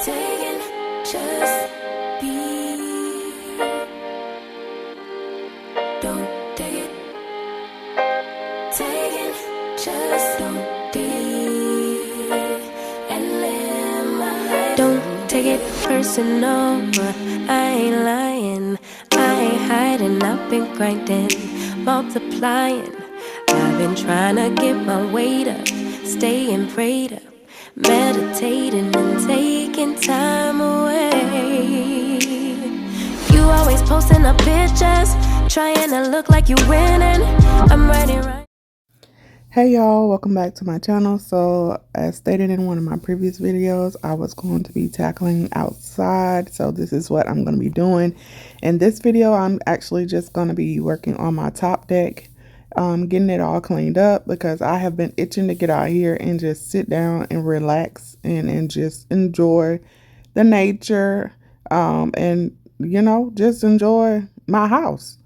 taking, just be. Don't take it. Taking, just don't be. And live my life. Don't take it personal. I ain't lying. I ain't hiding. I've been grinding, multiplying. I've been trying to get my weight up, staying prayed up, meditating and taking time away. You always posting up pictures, trying to look like you winning. I'm writing right. Hey y'all, welcome back to my channel. So as stated in one of my previous videos, I was going to be tackling outside. So this is what I'm going to be doing. In this video, I'm actually just going to be working on my top deck, getting it all cleaned up because I have been itching to get out here and just sit down and relax and just enjoy the nature, and you know, just enjoy my house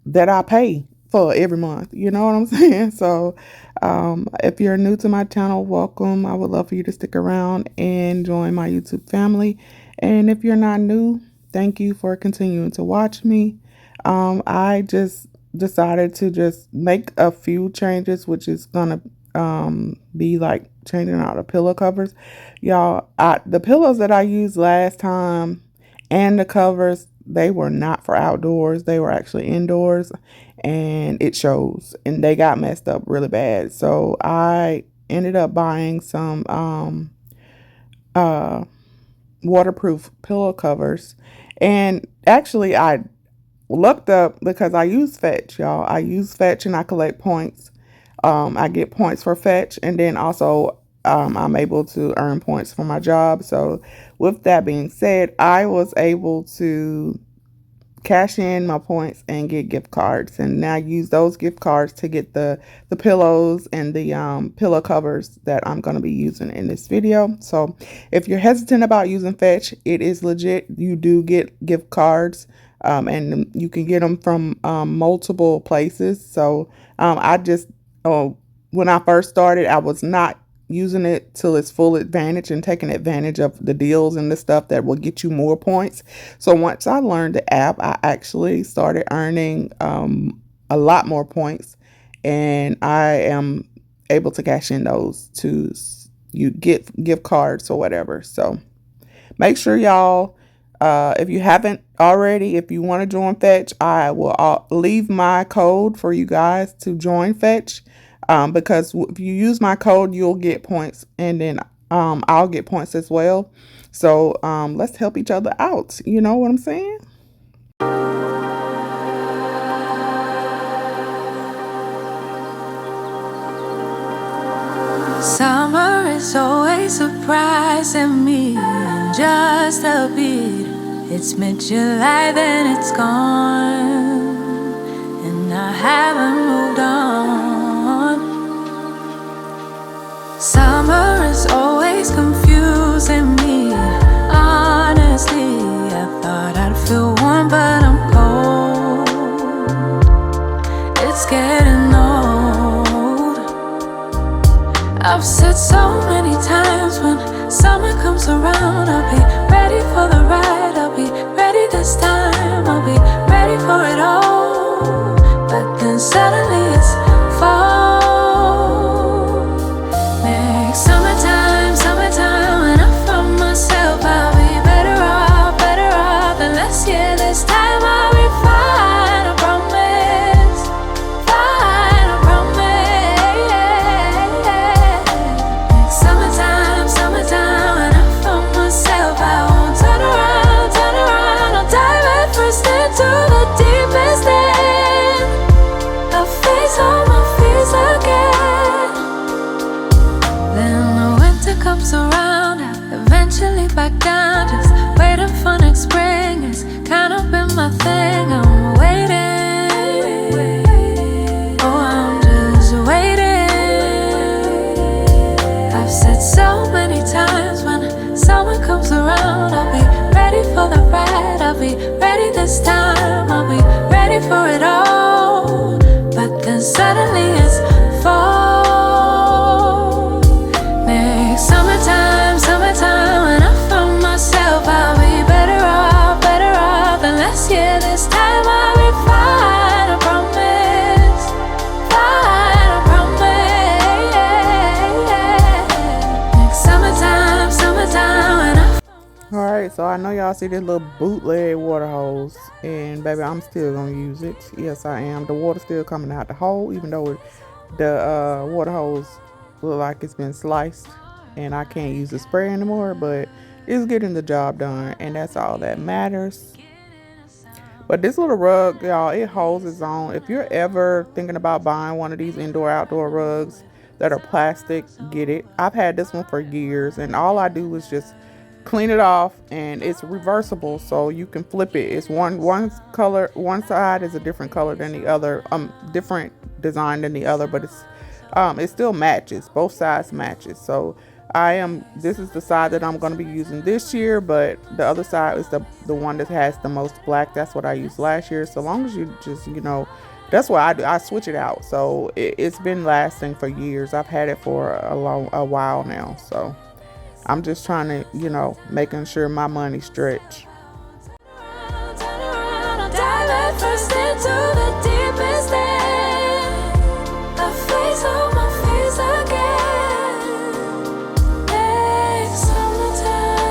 that I pay for every month. You know what I'm saying? So if you're new to my channel, welcome. I would love for you to stick around and join my YouTube family. And if you're not new, thank you for continuing to watch me. I just decided to just make a few changes, which is gonna be like changing out the pillow covers. Y'all, the pillows that I used last time and the covers, they were not for outdoors. They were actually indoors, and it shows, and they got messed up really bad. So I ended up buying some waterproof pillow covers. And actually I looked up because I use Fetch, y'all. I use Fetch and I collect points. I get points for Fetch, and then also I'm able to earn points for my job. So with that being said, I was able to cash in my points and get gift cards, and now use those gift cards to get the pillows and the pillow covers that I'm going to be using in this video. So if you're hesitant about using Fetch, it is legit. You do get gift cards, and you can get them from multiple places. So I just when I first started, I was not using it till its full advantage and taking advantage of the deals and the stuff that will get you more points. So once I learned the app, I actually started earning a lot more points, and I am able to cash in those to you get gift cards or whatever. So make sure y'all, if you haven't already, if you want to join Fetch, I will leave my code for you guys to join Fetch. Because if you use my code, you'll get points, and then I'll get points as well. So let's help each other out. You know what I'm saying? Summer is always surprising me in just a bit. It's mid-July, then it's gone, and I haven't moved on. Summer is always confusing me. Honestly, I thought I'd feel warm, but I'm cold. It's getting old. I've said so many times, when summer comes around, I'll be ready for the ride. I'll be ready this time. I'll be ready for it all. But then suddenly it's fall. Summertime, when I found myself, I'll be better off than last year. This time I'll be fine, I promise. Fine, I promise. Summertime, when I found myself, I won't turn around. I'll dive head first into the deepest end. I'll face all my fears again. Then the winter comes around, I eventually back down, just waiting for next spring. It's kind of been my thing. I'm waiting. Oh, I'm just waiting. I've said so many times, when summer comes around, I'll be ready for the ride. I'll be ready this time. I'll be ready for it all. But then suddenly it's fall. Summertime, when I found myself, Alright, so I know y'all see this little bootleg water hose, and baby, I'm still gonna use it. Yes, I am. The water's still coming out the hole, even though the water hose look like it's been sliced, and I can't use the spray anymore, but it's getting the job done, and that's all that matters. But this little rug, y'all, it holds its own. If you're ever thinking about buying one of these indoor outdoor rugs that are plastic, get it. I've had this one for years, and all I do is just clean it off, and it's reversible, so you can flip it. It's one color, one side is a different color than the other, different design than the other, but it still matches. Both sides matches. So this is the side that I'm going to be using this year, but the other side is the one that has the most black. That's what I used last year. So long as you just, that's what I do. I switch it out. So it's been lasting for years. I've had it for a while now. So I'm just trying to, making sure my money stretch. Turn around, I'll dive first into the deepest end. A face on my face again. Take summertime.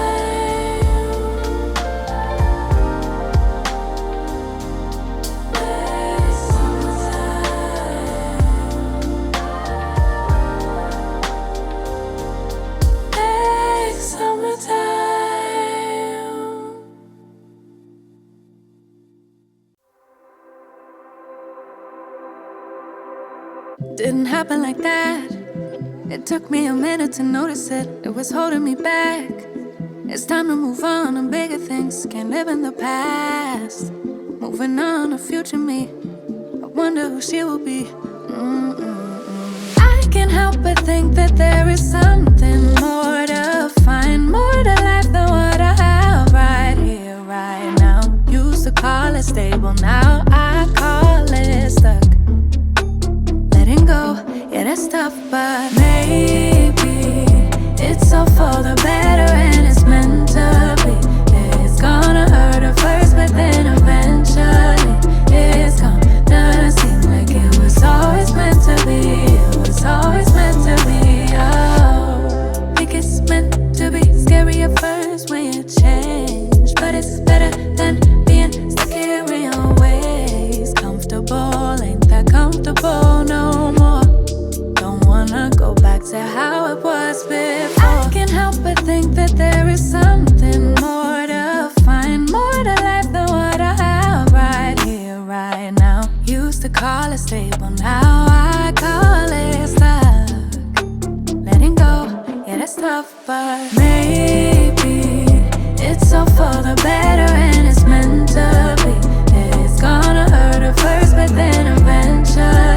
Take summertime. Take summertime. Didn't happen like that. It took me a minute to notice it. It was holding me back. It's time to move on to bigger things. Can't live in the past. Moving on to future me. I wonder who she will be. I can't help but think that there is something more to find, more to life than what I have right here, right now. Used to call it stable, now I call it stuck. Letting go, yeah, that's tough, but maybe it's all for the better and it's meant to be. It's gonna hurt at first, but then eventually it's gonna seem like it was always meant to be. It was always meant to be. Oh, think it's meant to be. Scary at first when you change, but it's better than being stuck here in your ways. Comfortable, ain't that comfortable no more. Don't wanna go back to how it was before. I can't help but think that there is something more to find, more to life than what I have right here, right now. Used to call it stable, now I call it stuck. Letting go, yeah, that's tough, but maybe it's all for the better and it's meant to be. It's gonna hurt at first, but then eventually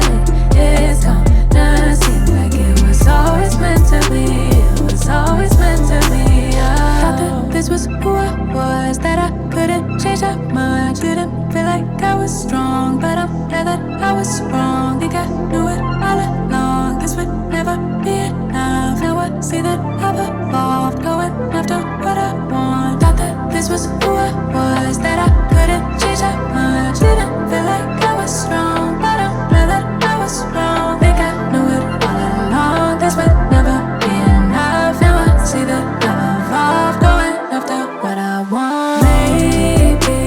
it's gonna seem like it was always meant to be. It was always meant to be. Thought that this was who I was, that I couldn't change that much. Didn't feel like I was strong, but I'm glad that I was wrong. Think I knew it all along. This would never be enough. Now I see that I've evolved, going after what I want. Thought that this was who I was, that I couldn't change that much. Didn't feel like I was strong, but I'm glad that I was wrong. Think I knew it all along. This would never be enough. Now I see that I've evolved, going after what I want. Maybe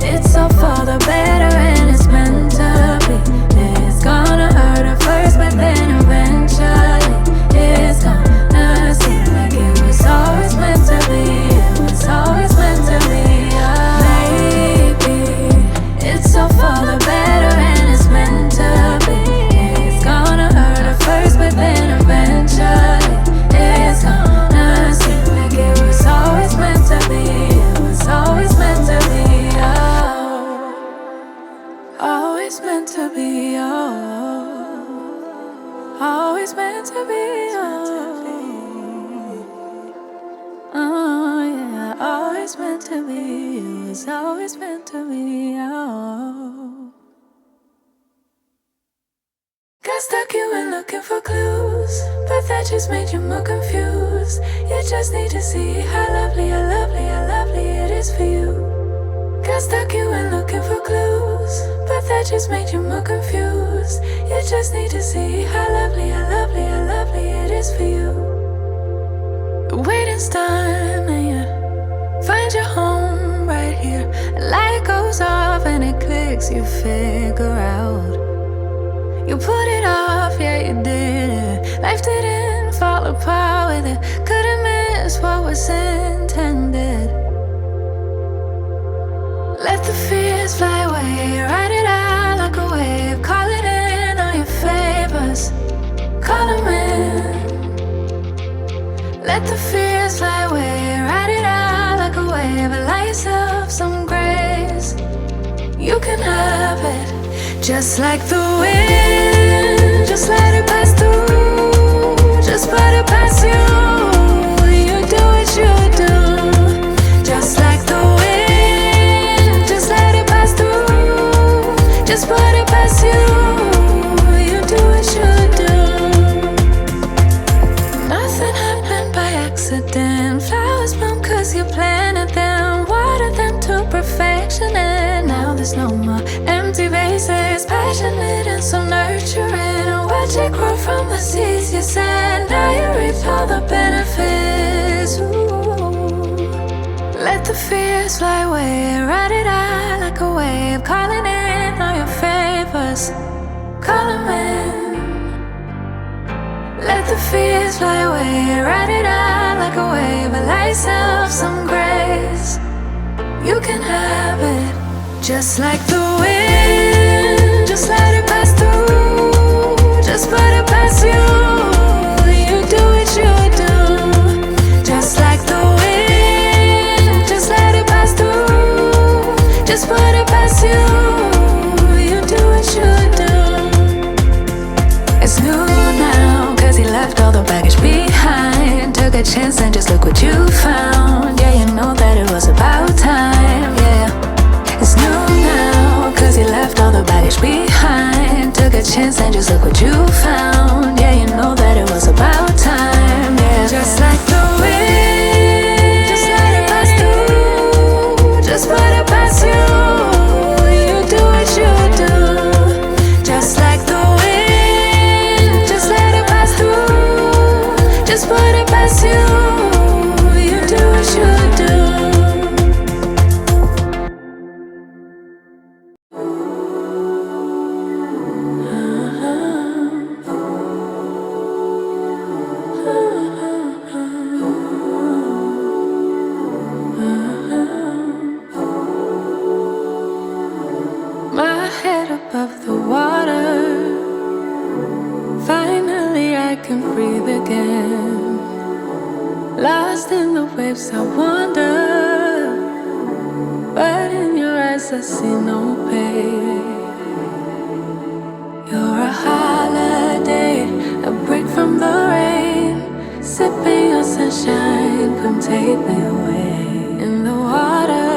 it's all for the better and it's meant to be. It's gonna hurt at first, but then eventually it's gonna seem like it was always meant to be. It was always meant to be. Maybe it's all for the better and it's meant to be. It's gonna hurt at first, but then eventually it's gonna seem like it was always meant to be. It was always meant to be. Oh, always meant to be. Oh, always meant to be. Oh, yeah, always meant to be. It was always meant to be. Oh. Got stuck, you were looking for clues, but that just made you more confused. You just need to see how lovely, how lovely, how lovely it is for you. Got stuck, you were looking for clues, but that just made you more confused. You just need to see how lovely, how lovely, how lovely it is for you. The waiting's done and you're find your home right here. A light goes off and it clicks, you figure out. You put it off, yeah, you did it. Life didn't fall apart with it. Couldn't miss what was intended. Let the fears fly away, ride it out like a wave. Call it in on your favors, call them in. Let the fears fly away, ride it out like a wave. Allow yourself some grace, you can have it. Just like the wind, just let it pass through. Just put it past you, you do what you do. Just like the wind, just let it pass through. Just put it past you, you do what you do. Nothing happened by accident. Flowers bloom cause you planted them, watered them to perfection, and now there's no more empty vases. Passionate and so nurturing, watch it grow from the seeds you sent. Now you reap all the benefits. Ooh. Let the fears fly away, ride it out like a wave. Calling in all your favors, call them in. Let the fears fly away, ride it out like a wave. Allow yourself some grace, you can have it. Just like the wind, just let it pass through. Just put it past you, you do what you do. Just like the wind, just let it pass through. Just put it past you, you do what you do. It's new now, cause he left all the baggage behind. Took a chance and just look what you found. Yeah, you know that it was about time, yeah. It's new now, cause he left all the baggage behind. Took a chance and just look what you found. Yeah, you know that it was about time, yeah. Just like the wind, just let it pass through. Just put it past you, you do what you do. Just like the wind, just let it pass through. Just put it past you, you do what you do. My head above the water, finally I can breathe again. Lost in the waves I wander, but in your eyes I see no pain. You're a holiday, a break from the rain. Sipping your sunshine, come take me away. In the water,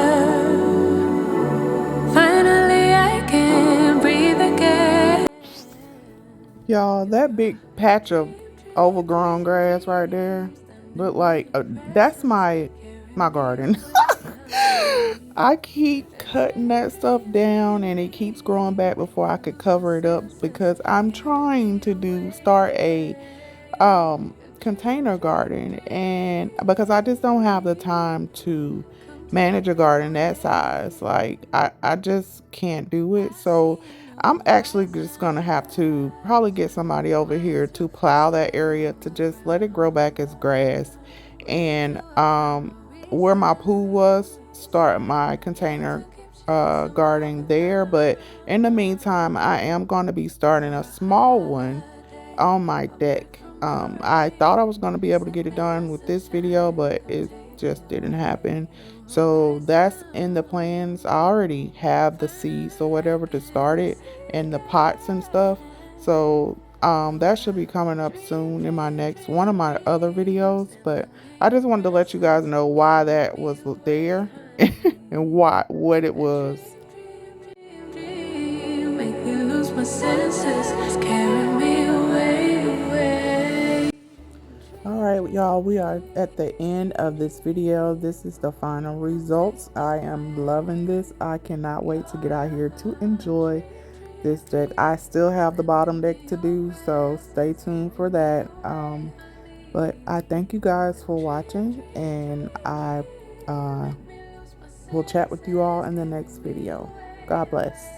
finally I can breathe again. Y'all, that big patch of overgrown grass right there look like that's my garden. I keep cutting that stuff down and it keeps growing back before I could cover it up, because I'm trying to start a container garden, and because I just don't have the time to manage a garden that size. Like I just can't do it. So I'm actually just gonna have to probably get somebody over here to plow that area, to just let it grow back as grass. And where my pool was, start my container gardening there. But in the meantime, I am going to be starting a small one on my deck. I thought I was going to be able to get it done with this video, but it just didn't happen. So that's in the plans. I already have the seeds or whatever to start it, and the pots and stuff. So that should be coming up soon in my next one of my other videos. But I just wanted to let you guys know why that was there and what it was. Make me lose my senses, carry me away. Alright, y'all, we are at the end of this video. This is the final results. I am loving this. I cannot wait to get out here to enjoy this deck. I still have the bottom deck to do, so stay tuned for that. But I thank you guys for watching, and I We'll chat with you all in the next video. God bless.